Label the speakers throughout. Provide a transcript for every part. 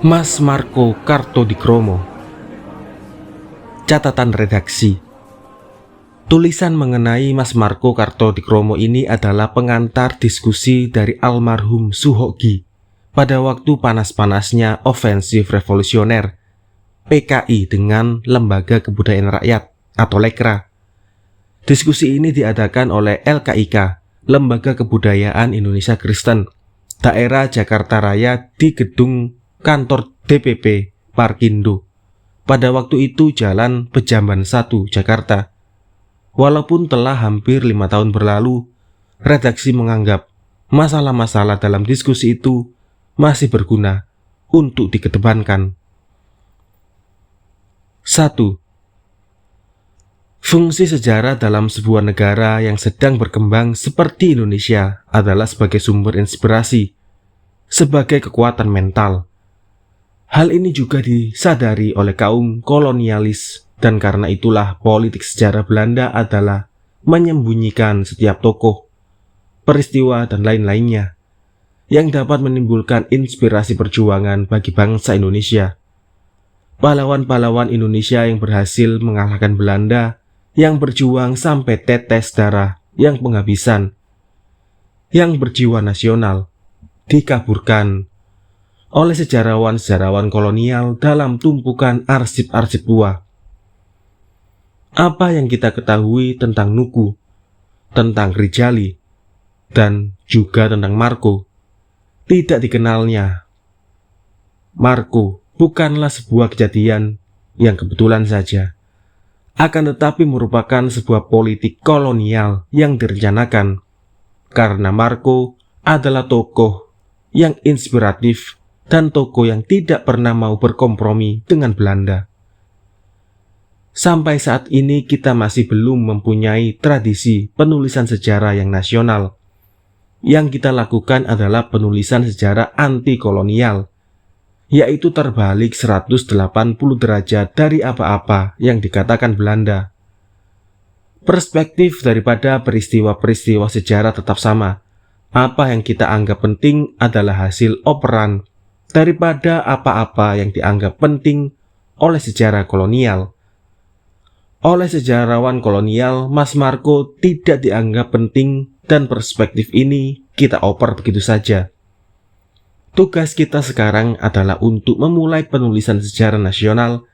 Speaker 1: Mas Marco Kartodikromo. Catatan redaksi. Tulisan mengenai Mas Marco Kartodikromo ini adalah pengantar diskusi dari almarhum Soehogi pada waktu panas-panasnya ofensif revolusioner PKI dengan Lembaga Kebudayaan Rakyat atau Lekra. Diskusi ini diadakan oleh LKIK, Lembaga Kebudayaan Indonesia Kristen, daerah Jakarta Raya di gedung kantor DPP Parkindo. Pada waktu itu Jalan Pejamban 1, Jakarta. Walaupun telah hampir 5 tahun berlalu, redaksi menganggap masalah-masalah dalam diskusi itu masih berguna untuk dikedepankan. 1. Fungsi sejarah dalam sebuah negara yang sedang berkembang seperti Indonesia adalah sebagai sumber inspirasi, sebagai kekuatan mental. Hal ini juga disadari oleh kaum kolonialis, dan karena itulah politik sejarah Belanda adalah menyembunyikan setiap tokoh, peristiwa, dan lain-lainnya yang dapat menimbulkan inspirasi perjuangan bagi bangsa Indonesia. Pahlawan-pahlawan Indonesia yang berhasil mengalahkan Belanda, yang berjuang sampai tetes darah, yang penghabisan, yang berjiwa nasional, dikaburkan oleh sejarawan-sejarawan kolonial dalam tumpukan arsip-arsip tua. Apa yang kita ketahui tentang Nuku, tentang Rijali, dan juga tentang Marco, tidak dikenalnya. Marco bukanlah sebuah kejadian yang kebetulan saja, akan tetapi merupakan sebuah politik kolonial yang direncanakan, karena Marco adalah tokoh yang inspiratif dan tokoh yang tidak pernah mau berkompromi dengan Belanda. Sampai saat ini kita masih belum mempunyai tradisi penulisan sejarah yang nasional. Yang kita lakukan adalah penulisan sejarah anti-kolonial, yaitu terbalik 180 derajat dari apa-apa yang dikatakan Belanda. Perspektif daripada peristiwa-peristiwa sejarah tetap sama. Apa yang kita anggap penting adalah hasil operan daripada apa-apa yang dianggap penting oleh sejarah kolonial. Oleh sejarawan kolonial, Mas Marco tidak dianggap penting, dan perspektif ini kita oper begitu saja. Tugas kita sekarang adalah untuk memulai penulisan sejarah nasional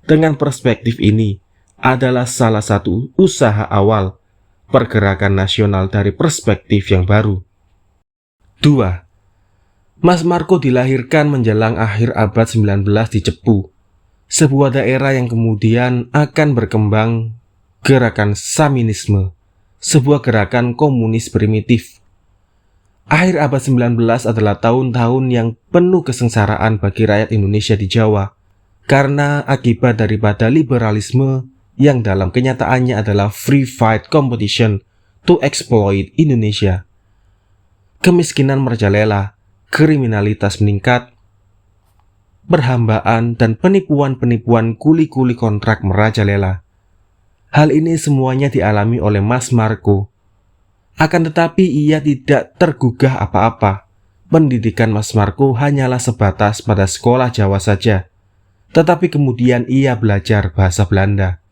Speaker 1: dengan perspektif ini adalah salah satu usaha awal pergerakan nasional dari perspektif yang baru. 2. Mas Marco dilahirkan menjelang akhir abad 19 di Cepu, sebuah daerah yang kemudian akan berkembang gerakan Saminisme, sebuah gerakan komunis primitif. Akhir abad 19 adalah tahun-tahun yang penuh kesengsaraan bagi rakyat Indonesia di Jawa, karena akibat daripada liberalisme yang dalam kenyataannya adalah free fight competition to exploit Indonesia. Kemiskinan merajalela, kriminalitas meningkat, perhambaan dan penipuan-penipuan kuli-kuli kontrak merajalela. Hal ini semuanya dialami oleh Mas Marco. Akan tetapi ia tidak tergugah apa-apa. Pendidikan Mas Marco hanyalah sebatas pada sekolah Jawa saja. Tetapi kemudian ia belajar bahasa Belanda.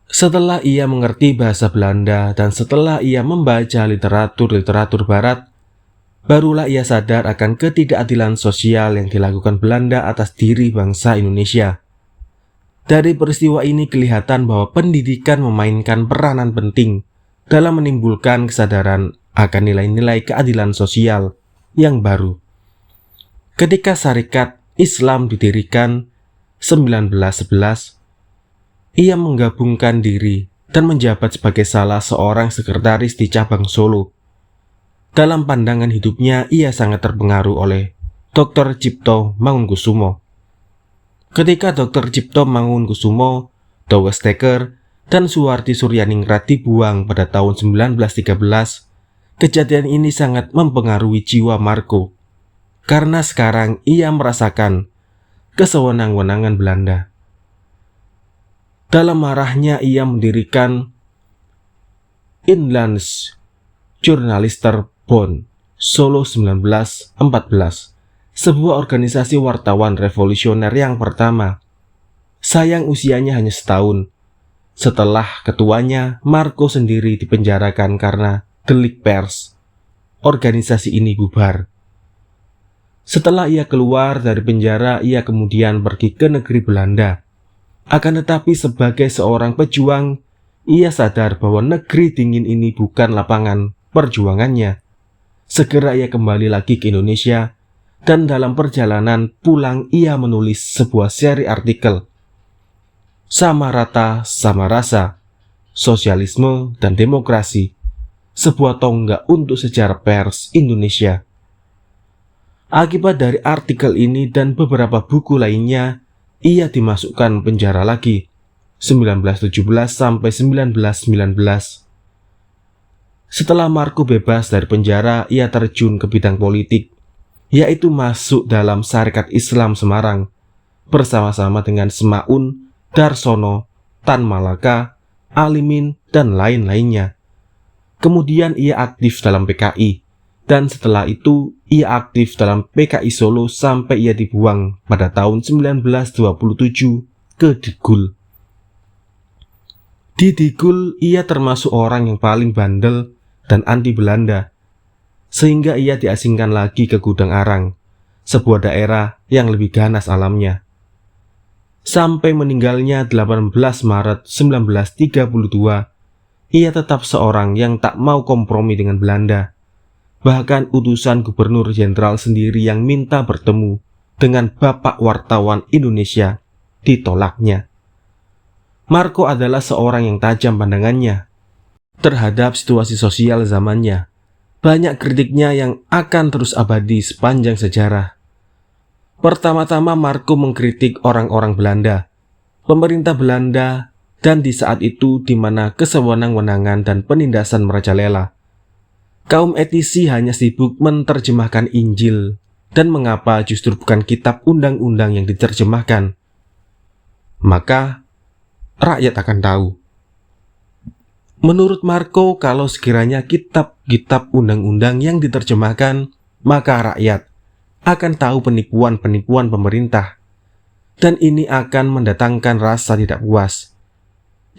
Speaker 1: Setelah ia mengerti bahasa Belanda dan setelah ia membaca literatur Barat, barulah ia sadar akan ketidakadilan sosial yang dilakukan Belanda atas diri bangsa Indonesia. Dari peristiwa ini kelihatan bahwa pendidikan memainkan peranan penting dalam menimbulkan kesadaran akan nilai-nilai keadilan sosial yang baru. Ketika Syarikat Islam didirikan 1911, ia menggabungkan diri dan menjabat sebagai salah seorang sekretaris di cabang Solo. Dalam pandangan hidupnya, ia sangat terpengaruh oleh Dr. Cipto Mangunkusumo. Ketika Dr. Cipto Mangunkusumo, Douwe Steker, dan Suwardi Suryaningrat dibuang pada tahun 1913, kejadian ini sangat mempengaruhi jiwa Marco, karena sekarang ia merasakan kesewenang-wenangan Belanda. Dalam marahnya ia mendirikan Inlands Journalister Bond Solo 1914 sebuah organisasi wartawan revolusioner yang pertama. Sayang usianya hanya setahun. Setelah ketuanya, Marco sendiri dipenjarakan karena delik pers. Organisasi ini bubar. Setelah ia keluar dari penjara, ia kemudian pergi ke negeri Belanda. Akan tetapi sebagai seorang pejuang, ia sadar bahwa negeri dingin ini bukan lapangan perjuangannya. Segera ia kembali lagi ke Indonesia, dan dalam perjalanan pulang ia menulis sebuah seri artikel. Sama rata, sama rasa, sosialisme dan demokrasi, sebuah tonggak untuk sejarah pers Indonesia. Akibat dari artikel ini dan beberapa buku lainnya, ia dimasukkan penjara lagi, 1917 sampai 1919. Setelah Marco bebas dari penjara, ia terjun ke bidang politik, yaitu masuk dalam Sarekat Islam Semarang, bersama-sama dengan Semaun, Darsono, Tan Malaka, Alimin, dan lain-lainnya. Kemudian ia aktif dalam PKI, dan setelah itu ia aktif dalam PKI Solo sampai ia dibuang pada tahun 1927 ke Digul. Di Digul ia termasuk orang yang paling bandel dan anti Belanda, sehingga ia diasingkan lagi ke Gudang Arang, sebuah daerah yang lebih ganas alamnya. Sampai meninggalnya 18 Maret 1932, ia tetap seorang yang tak mau kompromi dengan Belanda. Bahkan utusan gubernur jenderal sendiri yang minta bertemu dengan Bapak Wartawan Indonesia ditolaknya. Marco adalah seorang yang tajam pandangannya terhadap situasi sosial zamannya. Banyak kritiknya yang akan terus abadi sepanjang sejarah. Pertama-tama Marco mengkritik orang-orang Belanda, pemerintah Belanda, dan di saat itu di mana kesewenang-wenangan dan penindasan merajalela. Kaum etisi hanya sibuk menerjemahkan Injil, dan mengapa justru bukan kitab undang-undang yang diterjemahkan. Maka rakyat akan tahu. Menurut Marco, kalau sekiranya kitab-kitab undang-undang yang diterjemahkan, maka rakyat akan tahu penipuan-penipuan pemerintah, dan ini akan mendatangkan rasa tidak puas.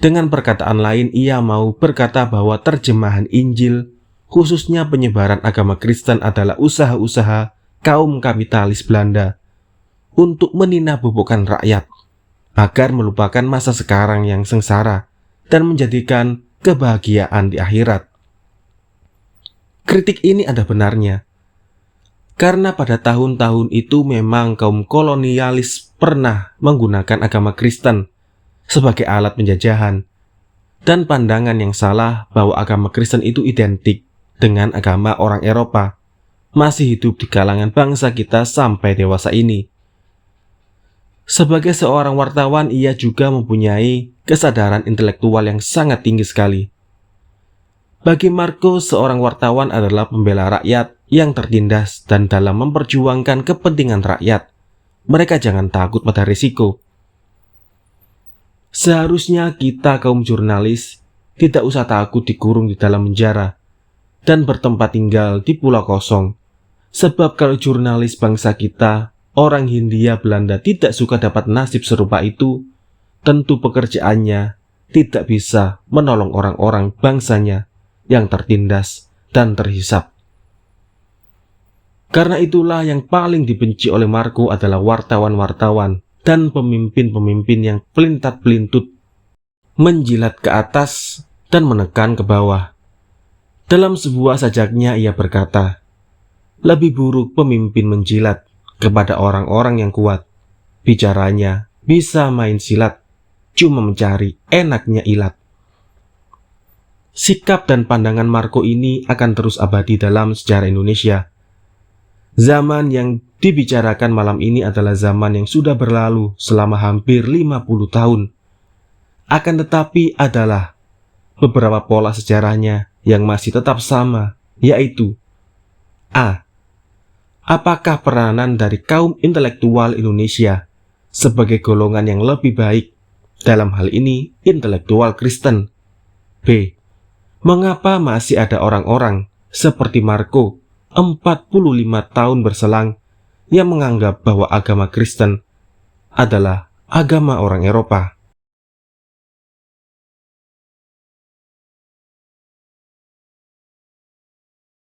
Speaker 1: Dengan perkataan lain, ia mau berkata bahwa terjemahan Injil, khususnya penyebaran agama Kristen, adalah usaha-usaha kaum kapitalis Belanda untuk meninabubukkan rakyat, agar melupakan masa sekarang yang sengsara dan menjadikan kebahagiaan di akhirat. Kritik ini ada benarnya, karena pada tahun-tahun itu memang kaum kolonialis pernah menggunakan agama Kristen sebagai alat penjajahan, dan pandangan yang salah bahwa agama Kristen itu identik dengan agama orang Eropa masih hidup di kalangan bangsa kita sampai dewasa ini. Sebagai seorang wartawan, ia juga mempunyai kesadaran intelektual yang sangat tinggi sekali. Bagi Marco, seorang wartawan adalah pembela rakyat yang tertindas, dan dalam memperjuangkan kepentingan rakyat, mereka jangan takut pada risiko. Seharusnya kita kaum jurnalis tidak usah takut dikurung di dalam penjara dan bertempat tinggal di pulau kosong. Sebab kalau jurnalis bangsa kita, orang Hindia Belanda, tidak suka dapat nasib serupa itu, tentu pekerjaannya tidak bisa menolong orang-orang bangsanya yang tertindas dan terhisap. Karena itulah yang paling dibenci oleh Marco adalah wartawan-wartawan dan pemimpin-pemimpin yang pelintat-pelintut, menjilat ke atas dan menekan ke bawah. Dalam sebuah sajaknya ia berkata, lebih buruk pemimpin menjilat kepada orang-orang yang kuat. Bicaranya bisa main silat, cuma mencari enaknya ilat. Sikap dan pandangan Marco ini akan terus abadi dalam sejarah Indonesia. Zaman yang dibicarakan malam ini adalah zaman yang sudah berlalu selama hampir 50 tahun. Akan tetapi adalah beberapa pola sejarahnya yang masih tetap sama, yaitu A. Apakah peranan dari kaum intelektual Indonesia sebagai golongan yang lebih baik, dalam hal ini intelektual Kristen? B. Mengapa masih ada orang-orang seperti Marco 45 tahun berselang yang menganggap bahwa agama Kristen adalah agama orang Eropa.